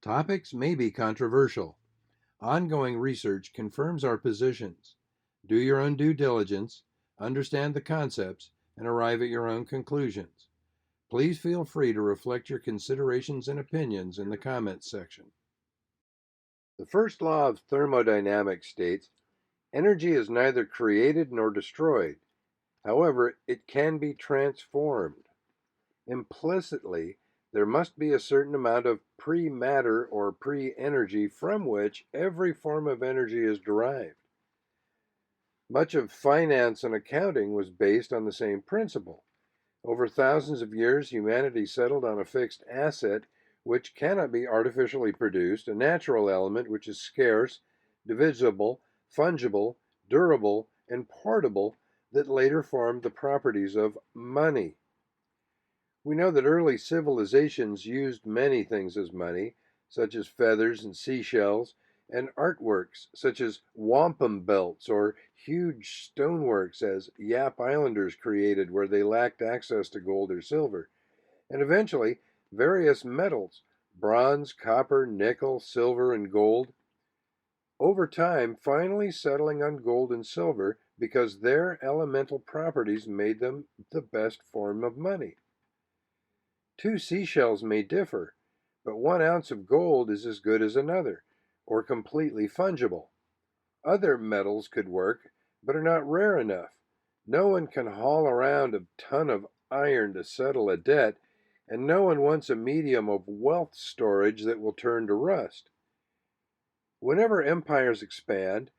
Topics may be controversial. Ongoing research confirms our positions. Do your own due diligence, understand the concepts, and arrive at your own conclusions. Please feel free to reflect your considerations and opinions in the comments section. The first law of thermodynamics states energy is neither created nor destroyed. However, it can be transformed. Implicitly, there must be a certain amount of pre-matter or pre-energy from which every form of energy is derived. Much of finance and accounting was based on the same principle. Over thousands of years, humanity settled on a fixed asset which cannot be artificially produced, a natural element which is scarce, divisible, fungible, durable, and portable that later formed the properties of money. We know that early civilizations used many things as money, such as feathers and seashells, and artworks such as wampum belts or huge stoneworks as Yap Islanders created where they lacked access to gold or silver, and eventually various metals, bronze, copper, nickel, silver, and gold, over time finally settling on gold and silver because their elemental properties made them the best form of money. Two seashells may differ, but 1 ounce of gold is as good as another, or completely fungible. Other metals could work, but are not rare enough. No one can haul around a ton of iron to settle a debt, and no one wants a medium of wealth storage that will turn to rust. Whenever empires expand,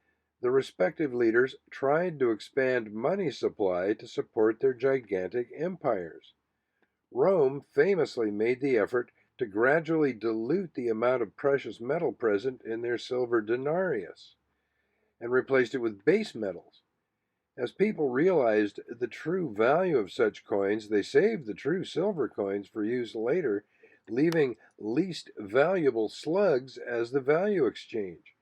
the respective leaders tried to expand money supply to support their gigantic empires. Rome famously made the effort to gradually dilute the amount of precious metal present in their silver denarius and replaced it with base metals. As people realized the true value of such coins, they saved the true silver coins for use later, leaving least valuable slugs as the value exchange.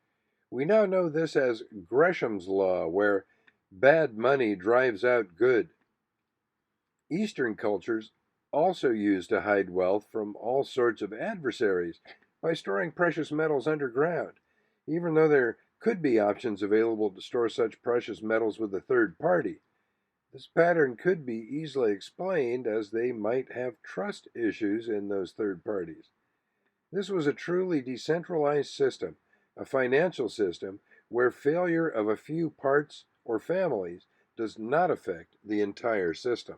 We now know this as Gresham's Law, where bad money drives out good. Eastern cultures also used to hide wealth from all sorts of adversaries by storing precious metals underground, even though there could be options available to store such precious metals with a third party. This pattern could be easily explained as they might have trust issues in those third parties. This was a truly decentralized system, a financial system where failure of a few parts or families does not affect the entire system.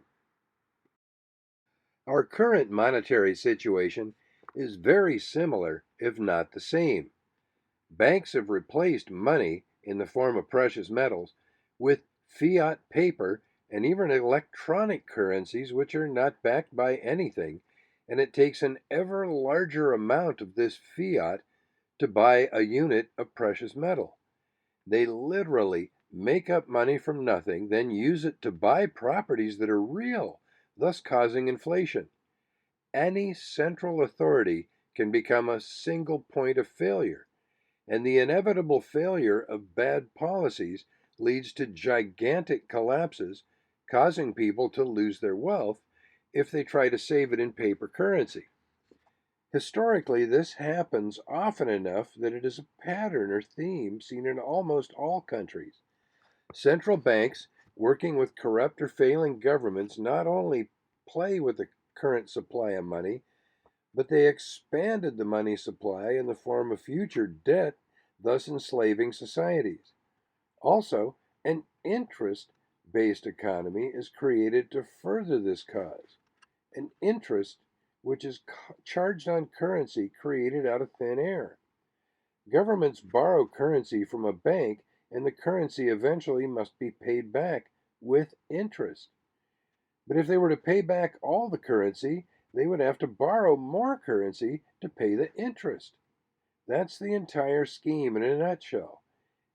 Our current monetary situation is very similar, if not the same. Banks have replaced money in the form of precious metals with fiat paper and even electronic currencies which are not backed by anything, and it takes an ever larger amount of this fiat to buy a unit of precious metal. They literally make up money from nothing, then use it to buy properties that are real, thus causing inflation. Any central authority can become a single point of failure, and the inevitable failure of bad policies leads to gigantic collapses, causing people to lose their wealth if they try to save it in paper currency. Historically, this happens often enough that it is a pattern or theme seen in almost all countries. Central banks, working with corrupt or failing governments, not only play with the current supply of money, but they expanded the money supply in the form of future debt, thus enslaving societies. Also, an interest based economy is created to further this cause. An interest which is charged on currency created out of thin air. Governments borrow currency from a bank, and the currency eventually must be paid back with interest. But if they were to pay back all the currency, they would have to borrow more currency to pay the interest. That's the entire scheme in a nutshell.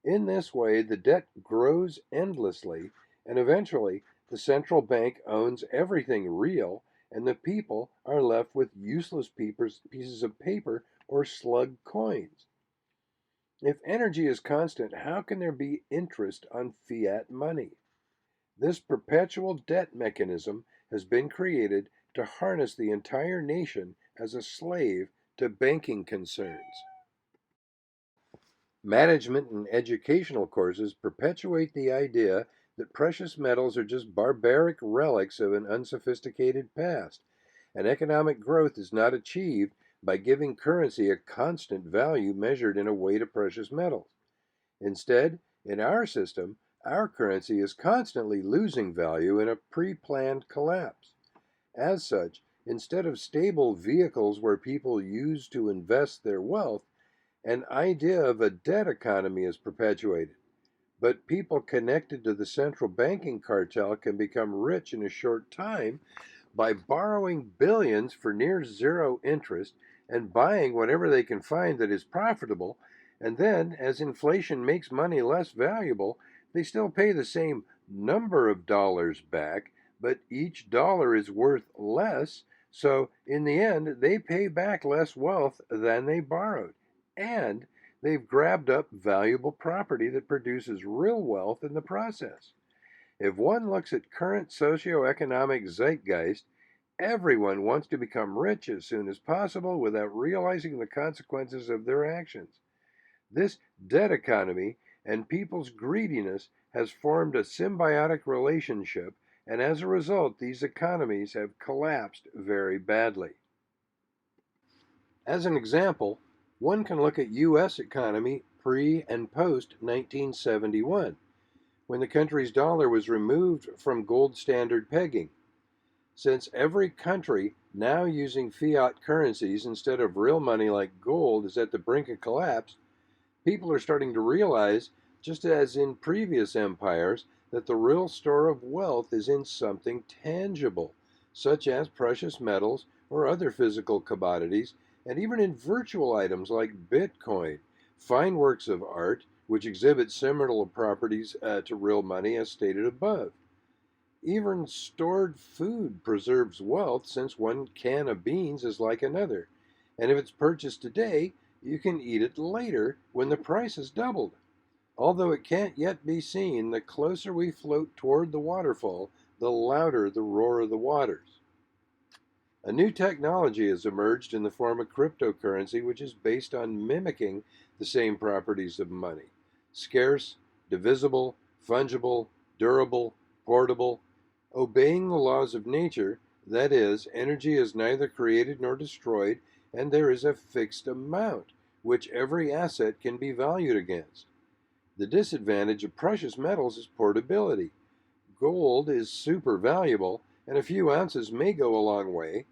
In this way, the debt grows endlessly, and eventually the central bank owns everything real, and the people are left with useless pieces of paper or slug coins. If energy is constant, how can there be interest on fiat money? This perpetual debt mechanism has been created to harness the entire nation as a slave to banking concerns. Management and educational courses perpetuate the idea that precious metals are just barbaric relics of an unsophisticated past, and economic growth is not achieved by giving currency a constant value measured in a weight of precious metals. Instead, in our system, our currency is constantly losing value in a pre planned collapse. As such, instead of stable vehicles where people use to invest their wealth, an idea of a debt economy is perpetuated. But people connected to the central banking cartel can become rich in a short time by borrowing billions for near zero interest and buying whatever they can find that is profitable. And then, as inflation makes money less valuable, they still pay the same number of dollars back, but each dollar is worth less. So, in the end, they pay back less wealth than they borrowed. And they've grabbed up valuable property that produces real wealth in the process. If one looks at current socioeconomic zeitgeist, everyone wants to become rich as soon as possible without realizing the consequences of their actions. This debt economy and people's greediness has formed a symbiotic relationship, and as a result, these economies have collapsed very badly. As an example, one can look at US economy pre and post 1971, when the country's dollar was removed from gold standard pegging. Since every country now using fiat currencies instead of real money like gold is at the brink of collapse, people are starting to realize, just as in previous empires, that the real store of wealth is in something tangible, such as precious metals or other physical commodities, and even in virtual items like Bitcoin, fine works of art which exhibit similar properties to real money as stated above. Even stored food preserves wealth, since one can of beans is like another, and if it's purchased today, you can eat it later when the price has doubled. Although it can't yet be seen, the closer we float toward the waterfall, the louder the roar of the waters. A new technology has emerged in the form of cryptocurrency, which is based on mimicking the same properties of money: scarce, divisible, fungible, durable, portable, obeying the laws of nature. That is, energy is neither created nor destroyed, and there is a fixed amount, which every asset can be valued against. The disadvantage of precious metals is portability. Gold is super valuable, and a few ounces may go a long way.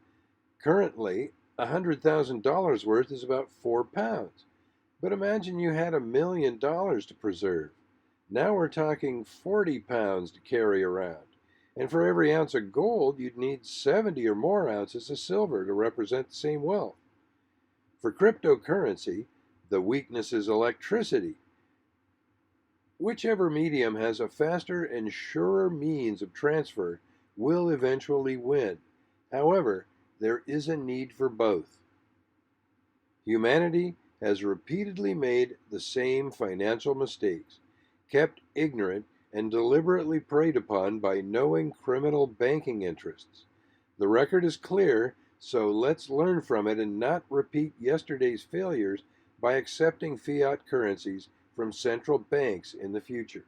Currently, $100,000 worth is about 4 pounds. But imagine you had $1 million to preserve. Now we're talking 40 pounds to carry around. And for every ounce of gold, you'd need 70 or more ounces of silver to represent the same wealth. For cryptocurrency, the weakness is electricity. Whichever medium has a faster and surer means of transfer will eventually win. However, there is a need for both. Humanity has repeatedly made the same financial mistakes, kept ignorant, and deliberately preyed upon by knowing criminal banking interests. The record is clear, so let's learn from it and not repeat yesterday's failures by accepting fiat currencies from central banks in the future.